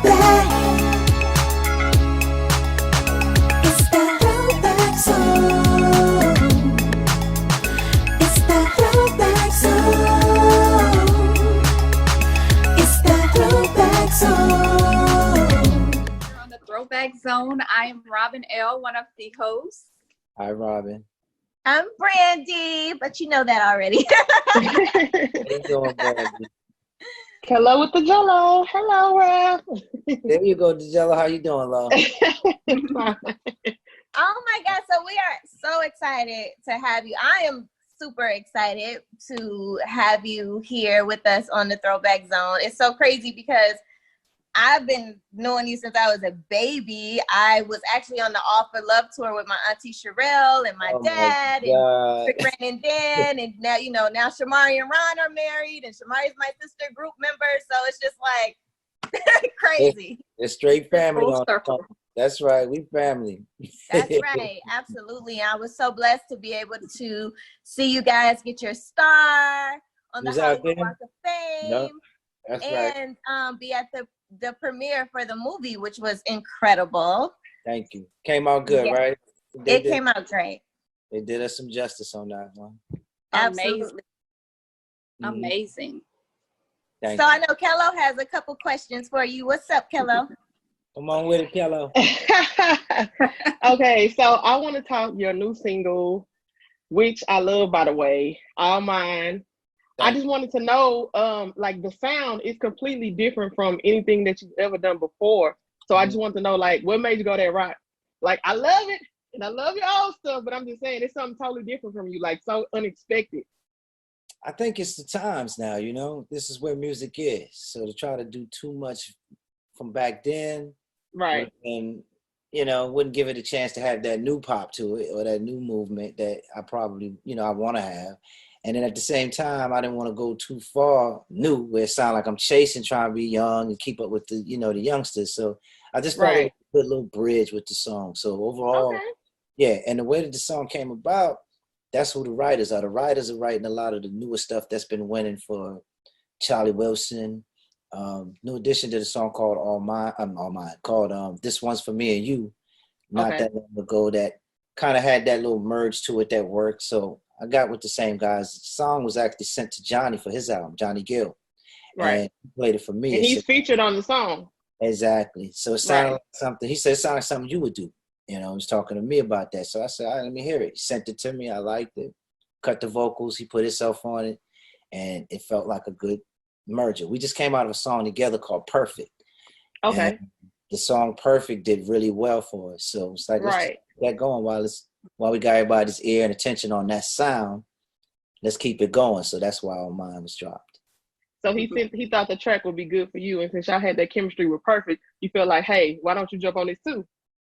It's the throwback zone. It's the throwback zone. It's the throwback zone. We're on the Throwback Zone. I am Robin L., one of the hosts. Hi, Robin. I'm Brandy, but you know that already. How you doing, Brandy? Hello with the Jello. Hello, Rob. There you go, DeJello. How you doing, love? Oh my God. So we are so excited to have you. I am super excited to have you here with us on the Throwback Zone. It's so crazy because I've been knowing you since I was a baby. I was actually on the All for Love tour with my auntie Sherelle and my dad and Rick, Ren, and Dan. And now, now Shamari and Ron are married and Shamari's my sister group member. So it's just like crazy. It's straight family. Full circle. That's right. We family. That's right. Absolutely. I was so blessed to be able to see you guys get your star on the Hollywood Walk of Fame. Yep. That's right. And be at the premiere for the movie, which was incredible. Thank you. Came out good, Yeah. right? It came out great. They did us some justice on that one. Absolutely. Amazing. Thank So you. I know Kello has a couple questions for you. What's up, Kello? Come on with it, Kello. Okay, so I want to talk your new single, which I love, by the way, All Mine. I just wanted to know, like the sound is completely different from anything that you've ever done before. So I just want to know, like, what made you go that route? Like, I love it, and I love your old stuff, but I'm just saying it's something totally different from you, like so unexpected. I think it's the times now, This is where music is. So to try to do too much from back then, Right. and wouldn't give it a chance to have that new pop to it or that new movement that I probably, I want to have. And then at the same time, I didn't want to go too far new where it sounded like I'm chasing, trying to be young and keep up with the, the youngsters. So I just felt like a good little bridge with the song. So overall, yeah. And the way that the song came about, that's who the writers are. The writers are writing a lot of the newer stuff that's been winning for Charlie Wilson. New addition to the song called All Mine, called This One's for Me and You, not that long ago, that kind of had that little merge to it that worked. So I got with the same guys. The song was actually sent to Johnny for his album, Johnny Gill. Right. And he played it for me. And he's featured on the song. Exactly. So it sounded like something, he said it sounded like something you would do. He was talking to me about that. So I said, all right, let me hear it. He sent it to me. I liked it. Cut the vocals. He put himself on it. And it felt like a good merger. We just came out of a song together called Perfect. Okay. And the song Perfect did really well for us. So it's like, let's keep that going while we got everybody's ear and attention on that sound. Let's keep it going. So that's why All Mine was dropped. So he thought the track would be good for you. And since y'all had that chemistry with Perfect, you feel like, hey, why don't you jump on this too?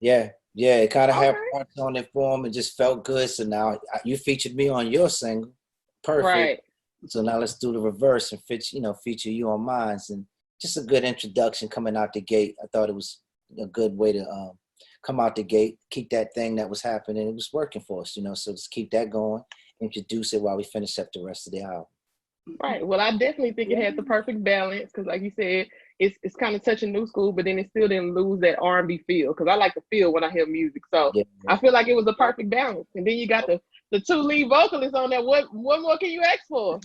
Yeah. Yeah. It kind of had parts on it for him and just felt good. So now you featured me on your single, Perfect. Right. So now let's do the reverse and feature you on mine. And just a good introduction coming out the gate. I thought it was a good way to come out the gate, keep that thing that was happening. It was working for us, so just keep that going, introduce it while we finish up the rest of the album. Right. Well, I definitely think it had the perfect balance because, like you said, it's kind of touching new school, but then it still didn't lose that R&B feel because I like to feel when I hear music. So I feel like it was a perfect balance. And then you got the two lead vocalists on there. What more can you ask for?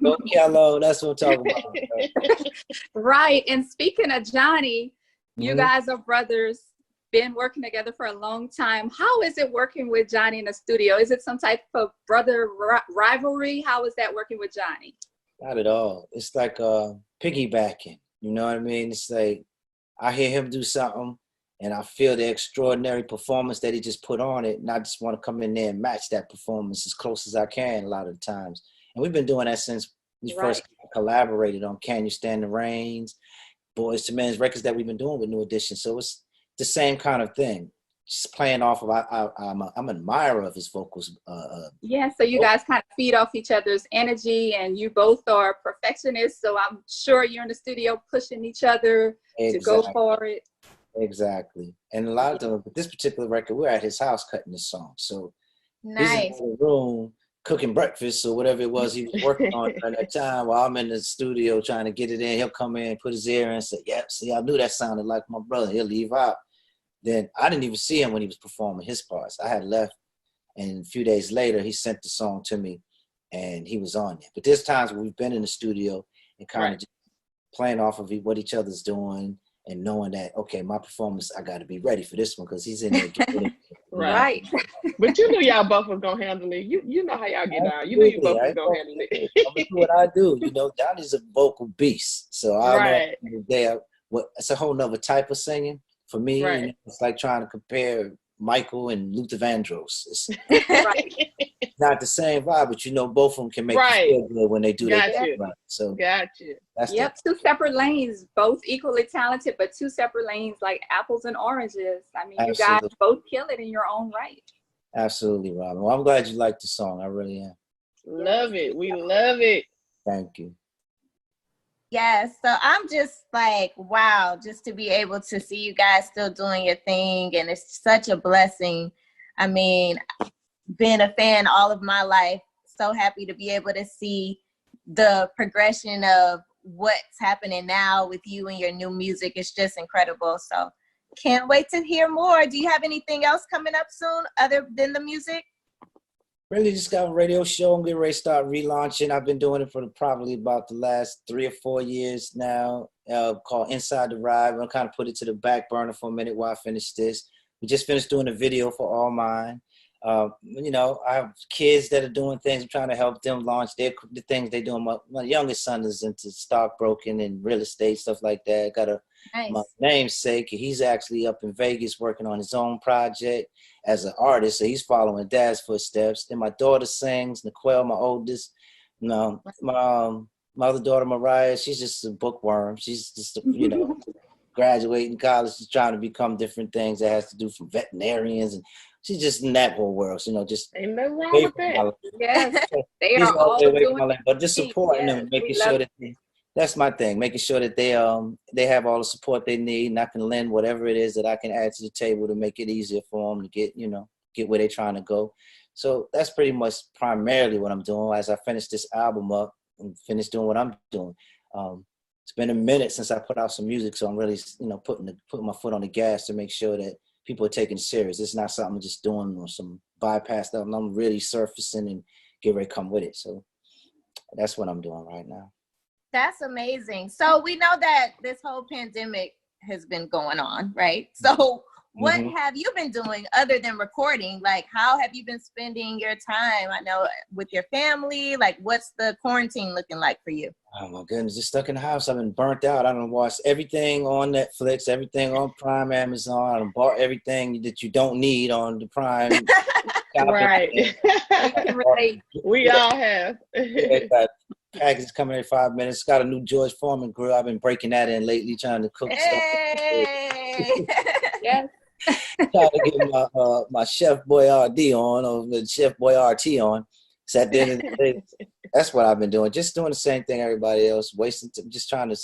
Go Kello, that's what I'm talking about. Right. And speaking of Johnny, you guys are brothers, been working together for a long time. How is it working with Johnny in the studio? Is it some type of brother rivalry? How is that working with Johnny? Not at all. It's like piggybacking. You know what I mean? It's like I hear him do something and I feel the extraordinary performance that he just put on it. And I just want to come in there and match that performance as close as I can a lot of the times. And we've been doing that since we first collaborated on Can You Stand the Rains, Boys to Men's records that we've been doing with New Edition. So it's the same kind of thing. Just playing off of, I'm an admirer of his vocals. Yeah, so you guys kind of feed off each other's energy and you both are perfectionists. So I'm sure you're in the studio pushing each other to go for it. Exactly. And a lot of them, but this particular record, we're at his house cutting this song. So nice. he's in the room cooking breakfast or whatever it was he was working on during that time while I'm in the studio trying to get it in. He'll come in, put his ear in and say, "Yep, see, I knew that sounded like my brother." He'll leave out. Then I didn't even see him when he was performing his parts. I had left, and a few days later, he sent the song to me, and he was on there. But there's times where we've been in the studio and kind of just playing off of what each other's doing and knowing that, okay, my performance, I got to be ready for this one because he's in there getting it. Right. But you knew y'all both was going to handle it. You know how y'all get down. You knew you both was going to handle it. I'm going to do what I do. You know, Johnny's a vocal beast. So I know it's a whole nother type of singing. For me, you know, it's like trying to compare Michael and Luther Vandross. It's not the same vibe, but you know, both of them can make you feel good when they do their thing right. So that's two separate lanes, both equally talented, but two separate lanes like apples and oranges. I mean, you guys both kill it in your own right. Absolutely, Robin. Well, I'm glad you liked the song. I really am. Love it. We love it. Thank you. Yes, so I'm just like, wow, just to be able to see you guys still doing your thing, and it's such a blessing. I mean, been a fan all of my life, so happy to be able to see the progression of what's happening now with you and your new music. It's just incredible. So can't wait to hear more. Do you have anything else coming up soon other than the music? Really just got a radio show. I'm getting ready to start relaunching. I've been doing it for probably about the last 3 or 4 years now, called Inside the Ride. I'm kind of put it to the back burner for a minute while I finish this. We just finished doing a video for All Mine. You know, I have kids that are doing things. I'm trying to help them launch the things they're doing. My youngest son is into stockbroking and real estate, stuff like that. Got my namesake. He's actually up in Vegas working on his own project as an artist. So he's following dad's footsteps. Then my daughter sings, Nicole, my oldest. You know, my other daughter, Mariah, she's just a bookworm. She's just, you know, graduating college. She's trying to become different things that has to do from veterinarians, and she's just in that whole world. So, you know, just ain't nothing wrong with that. Yes, they are all doing but just supporting them, making sure that that's my thing, making sure that they have all the support they need, and I can lend whatever it is that I can add to the table to make it easier for them to get where they're trying to go. So that's pretty much primarily what I'm doing as I finish this album up and finish doing what I'm doing. It's been a minute since I put out some music, so I'm really, you know, putting my foot on the gas to make sure that people are taking it serious. It's not something I'm just doing or some bypass stuff. I'm really surfacing and get ready to come with it. So that's what I'm doing right now. That's amazing. So we know that this whole pandemic has been going on, right? So what have you been doing other than recording? Like, how have you been spending your time? I know with your family, like what's the quarantine looking like for you? Oh my goodness, just stuck in the house. I've been burnt out. I done watched everything on Netflix, everything on Prime, Amazon. I done bought everything that you don't need on the Prime. Right. We all have. Got packages coming every 5 minutes. Got a new George Foreman grill. I've been breaking that in lately, trying to cook stuff. Yes. Trying to get my Chef Boyardee on, or the Chef Boyardee on. So at the end of the day, that's what I've been doing. Just doing the same thing everybody else, just trying to,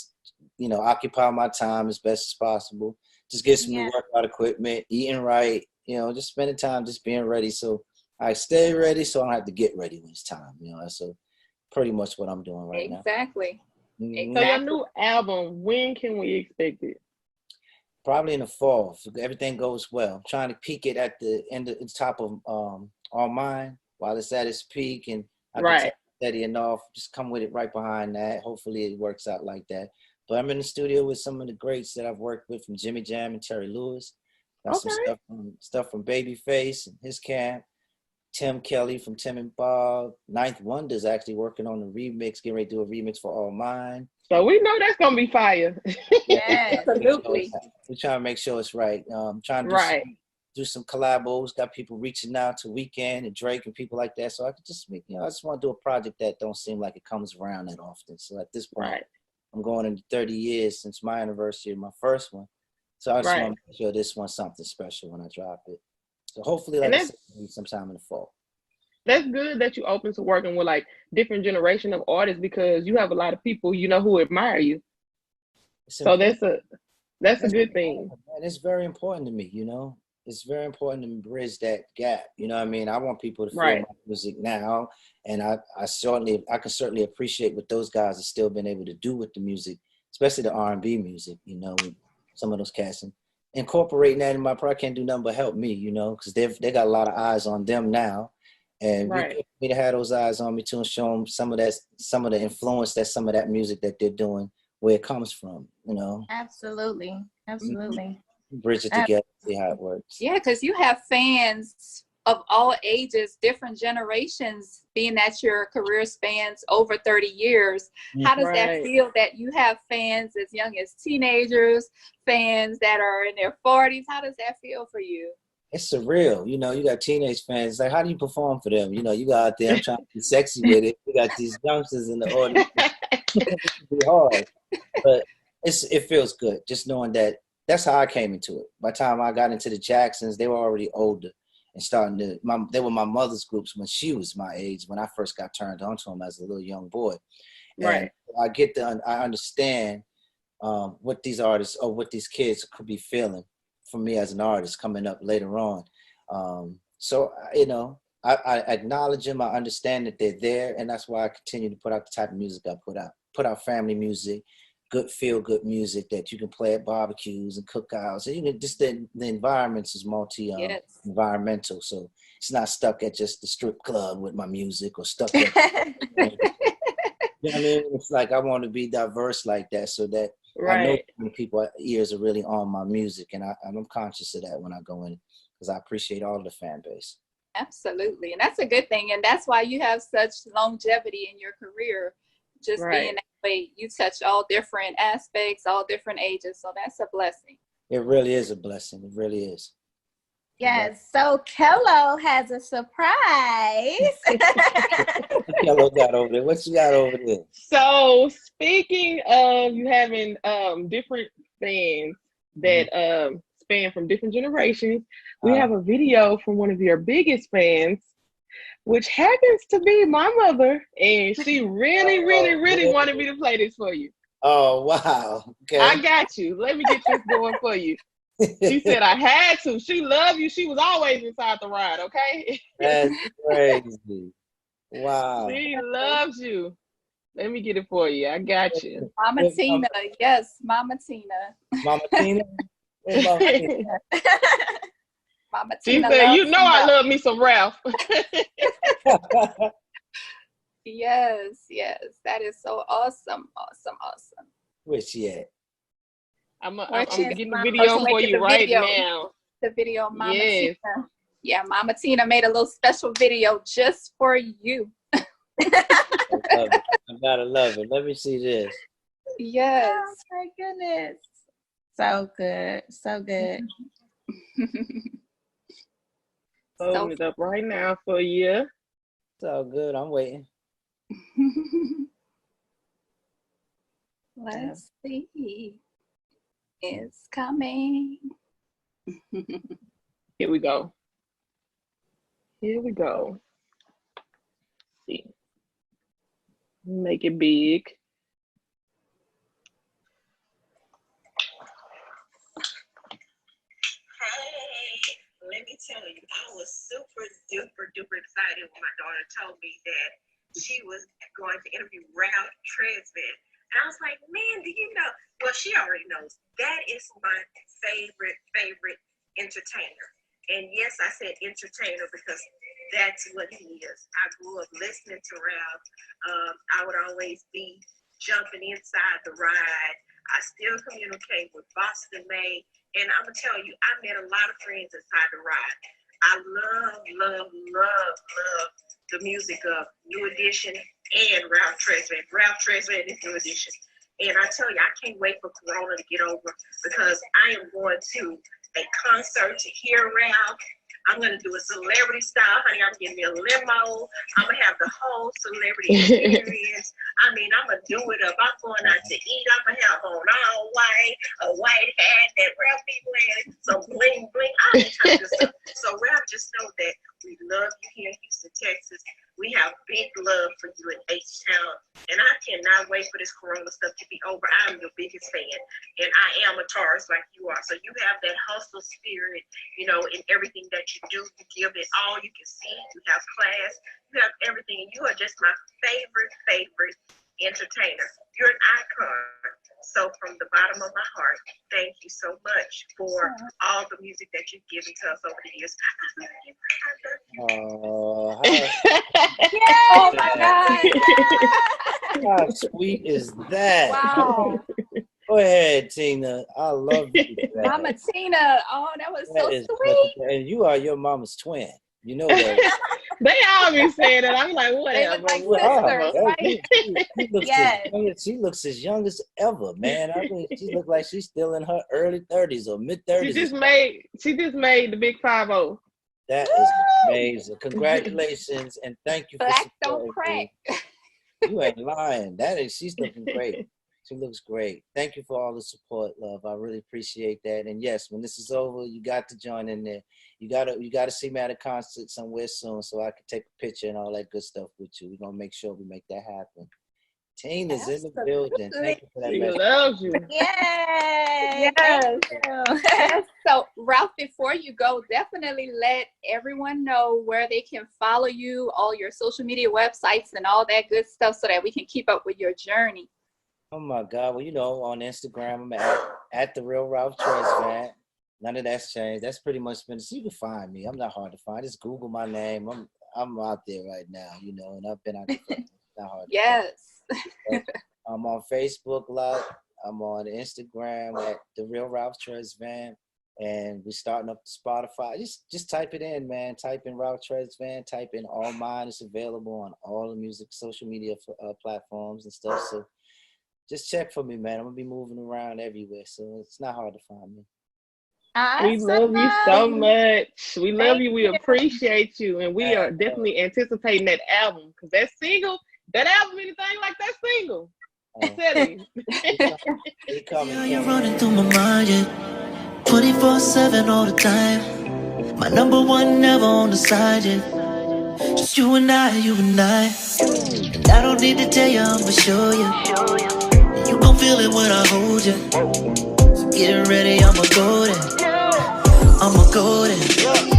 you know, occupy my time as best as possible. Just get some new workout equipment, eating right, you know, just spending time just being ready. So I stay ready so I don't have to get ready when it's time, you know. So pretty much what I'm doing right now. Exactly. So your new album, when can we expect it? Probably in the fall, if everything goes well. I'm trying to peak it at the top of All Mine while it's at its peak, and I can steady enough. Just come with it right behind that. Hopefully it works out like that. But I'm in the studio with some of the greats that I've worked with, from Jimmy Jam and Terry Lewis. Got some stuff from Babyface and his camp. Tim Kelly from Tim and Bob. Ninth Wonder's actually working on the remix, getting ready to do a remix for All Mine. So we know that's gonna be fire. Yeah, absolutely. We're trying to make sure it's right. Trying to do some collabos. Got people reaching out to Weeknd and Drake and people like that. So I could just make, I just want to do a project that don't seem like it comes around that often. So at this point, I'm going into 30 years since my anniversary of my first one. So I just want to make sure this one's something special when I drop it. So hopefully, like I said, sometime in the fall. That's good that you open to working with like different generation of artists, because you have a lot of people, you know, who admire you. So that's a good thing. And it's very important to me, you know. it's very important to bridge that gap. You know what I mean? I want people to feel Right. my music now, and I can certainly appreciate what those guys have still been able to do with the music, especially the R&B music. You know, with some of those cats, and incorporating that in my project can't do nothing but help me. You know, because they got a lot of eyes on them now, and Right. we need to have those eyes on me too, and show them some of the influence that some of that music that they're doing, where it comes from. You know, Absolutely. Absolutely. bridge it together, see how it works. Yeah, because you have fans of all ages, different generations, being that your career spans over 30 years. How does that Right. feel that you have fans as young as teenagers, fans that are in their 40s? How does that feel for you? It's surreal. You know, you got teenage fans. Like, how do you perform for them? You know, you go out there, I'm trying to be sexy with it. You got these youngsters in the audience. It's be hard. But it feels good just knowing that that's how I came into it. By the time I got into the Jacksons, they were already older and starting to, they were my mother's groups when she was my age, when I first got turned on to them as a little young boy. Right. And I understand what these artists or what these kids could be feeling for me as an artist coming up later on. So, you know, I acknowledge them. I understand that they're there, and that's why I continue to put out the type of music I put out. Put out family music, good feel-good music that you can play at barbecues and cookouts. And, you know, just the environments is Yes. environmental, so it's not stuck at just the strip club with my music or stuck at. You know what I mean? It's like I want to be diverse like that, so that I know Right. when people's ears are really on my music, and I'm conscious of that when I go in, because I appreciate all of the fan base. Absolutely. And that's a good thing. And that's why you have such longevity in your career. Just Right. being that way, you touch all different aspects, all different ages. So that's a blessing. It really is a blessing. It really is. Yes. So Kello has a surprise. What Kello got over there? What you got over there? So speaking of you having different fans that span from different generations, we have a video from one of your biggest fans, which happens to be my mother, and she really wanted me to play this for you. Oh, wow. Okay. I got you. Let me get this going for you. She said I had to. She loved you. She was always inside the ride, okay? That's crazy. Wow. She loves you. Let me get it for you. I got you. Mama Tina. Yes, Mama Tina. Mama Tina? Where's Mama Tina? Mama She Tina. said, you loves know I Ralph. love me some Ralph. Yes, yes. That is so awesome. Awesome, awesome. Where's she at? I'm Where's getting the Mama? video Oh, for she's you making the right video. now. The video, Mama Yes. Tina. Yeah, Mama Tina made a little special video just for you. I love it. I gotta love it. Let me see this. Yes. Oh my goodness. So good. So good. Holding it up right now for you. It's all good. I'm waiting. Let's see. It's coming. Here we go. Here we go. See. Make it big. Hey, let me tell you, I was super duper duper excited when my daughter told me that she was going to interview Ralph Tresvant. And I was like, man, do you know? Well, she already knows. That is my favorite entertainer. And yes, I said entertainer because that's what he is. I grew up listening to Ralph. I would always be jumping inside the ride. I still communicate with Boston May. And I'm going to tell you, I met a lot of friends inside the ride. I love the music of New Edition and Ralph Tresvant. Ralph Tresvant is New Edition. And I tell you, I can't wait for Corona to get over because I am going to a concert to hear Ralph. I'm going to do a celebrity style, honey. I'm getting me a limo. I'm going to have the whole celebrity experience. I mean, I'm going to do it up. I'm going out to eat. I'm going to have on all white, a white hat that Ralph be wearing, some bling bling, all that kind of stuff. So Ralph, just know that we love you here in Houston, Texas. We have big love for you in H-Town. And I cannot wait for this Corona stuff to be over. I'm your biggest fan. And I am a Taurus like you are. So you have that hustle spirit, you know, in everything that you do. You give it all you can see. You have class. You have everything. And you are just my favorite entertainer. You're an icon. So from the bottom of my heart, thank you so much for all the music that you've given to us over the years. Oh, Oh my God. how sweet is that? Wow. Go ahead, Tina. I love you. Mama Tina. Oh, that was That so is sweet. perfect. And you are your mama's twin. You know that. They all be saying that. I'm like, They whatever. look like whatever. sisters, right? She looks as young as ever, man. I mean, she looks like she's still in her early 30s or mid 30s. She just made the big 5-0. That is amazing. Congratulations and thank you for Black supporting don't crack. me. You ain't lying. She's looking great. She looks great. Thank you for all the support, love. I really appreciate that. And yes, when this is over, you got to join in there. You gotta see me at a concert somewhere soon so I can take a picture and all that good stuff with you. We're gonna make sure we make that happen. Tina's in the building. Thank you for that She message. loves you. Yay! Yes. Thank So, Ralph, before you go, definitely let everyone know where they can follow you, all your social media websites and all that good stuff so that we can keep up with your journey. Oh my God. Well, you know, on Instagram, I'm at the real Ralph Tresvant. None of that's changed. That's pretty much been, so you can find me. I'm not hard to find. Just Google my name. I'm out there right now, you know, and I've been out there. It's not hard to find. I'm on Facebook a lot. I'm on Instagram at the real Ralph Tresvant. And we're starting up the Spotify. Just type it in, man. Type in Ralph Tresvant. Type in All Mine. It's available on all the music, social media platforms and stuff. So just check for me, man. I'm gonna be moving around everywhere, so it's not hard to find me. We love you so much. We love you. We appreciate you, and we are definitely anticipating that album because that single, that album, anything like that single. I'm telling you. You're running through my mind, yeah. 24/7 all the time. My number one, never on the side, yeah. Just you and I, you and I. And I don't need to tell you, I'ma show you. You gon' feel it when I hold you. So get ready, I'ma go there. I'ma go there.